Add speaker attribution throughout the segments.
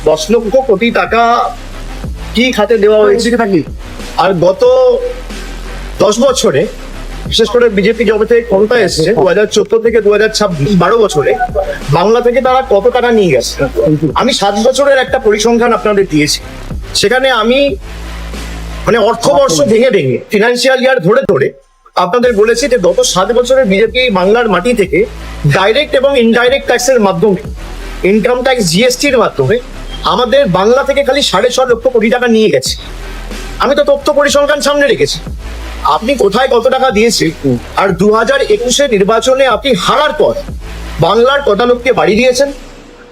Speaker 1: 10 লক্ষ কোটি টাকা কি খাতে দেওয়া হয়েছে থাকি। আর গত 10 বছরে, বিশেষ করে বিজেপি জবে থেকে ক্ষমতায় এসেছে 2014 থেকে 2026, 12 বছরে বাংলা থেকে তারা কত টাকা নিয়ে গেছে। আমি 7 বছরের একটা পরিসংখ্যান আপনাদের দিয়েছি। সেখানে আমি মানে অর্থবর্ষ ভেঙে ভেঙে, ফিনান্সিয়াল ইয়ার ধরে ধরে আপনাদের বলেছি যে গত 7 বছরের বিজেপি বাংলার মাটি থেকে ডাইরেক্ট এবং ইনডাইরেক্ট ট্যাক্সের মাধ্যমে, ইনকাম ট্যাক্স, জিএসটির মাধ্যমে আমাদের বাংলা থেকে খালি 6.5 লক্ষ কোটি টাকা নিয়ে গেছে। আমি তো তথ্য পরিসংখ্যান সামনে রেখেছি। আপনি কোথায় কত টাকা দিয়েছে, আর 2021 নির্বাচনে আপনি হারার পর বাংলার কটা লোককে বাড়ি দিয়েছেন,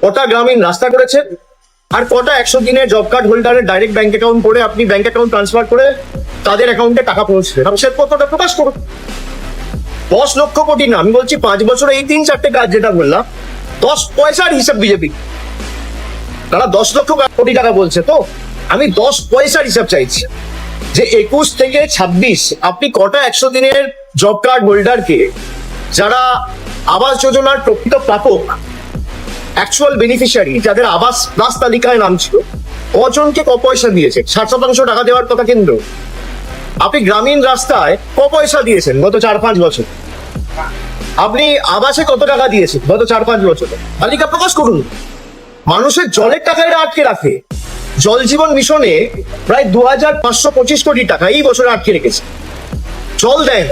Speaker 1: কটা গ্রামীণ রাস্তা করেছেন, আর কটা 100 দিনের জব কার্ড হোল্ডারের ডাইরেক্ট ব্যাংক অ্যাকাউন্ট করে আপনি ব্যাংক অ্যাকাউন্ট ট্রান্সফার করে তাদের অ্যাকাউন্টে টাকা পৌঁছবে, সে কতটা প্রকাশ করুন। 10 লক্ষ কোটি না, আমি বলছি 5 বছরে এই 3-4টে কাজ যেটা বললাম, 10 পয়সার হিসাব বিজেপি। তারা 10 লক্ষ কোটি টাকা বলছে, তো আমি 10 পয়সার হিসাব চাইছি যে 21 থেকে 26 আপনি কটা 100 দিনের জব কার্ড হোল্ডারকে, যারা আবাস যোজনার প্রকৃত প্রাপক, অ্যাকচুয়াল বেনিফিশিয়ারি, যাদের আবাস প্লাস তালিকায় নাম ছিল, কজনকে ক পয়সা দিয়েছে? 60% টাকা দেওয়ার কথা কেন্দ্র। আপনি গ্রামীণ রাস্তায় ক পয়সা দিয়েছেন গত 4-5 বছর? আপনি আবাসে কত টাকা দিয়েছেন গত 4-5 বছরে? তালিকা প্রকাশ করুন। মানুষের জলের টাকা এরা আটকে রাখে। জল জীবন মিশনে প্রায় 2525 কোটি টাকা এই বছরে আটকে রেখেছে, জল দেয়।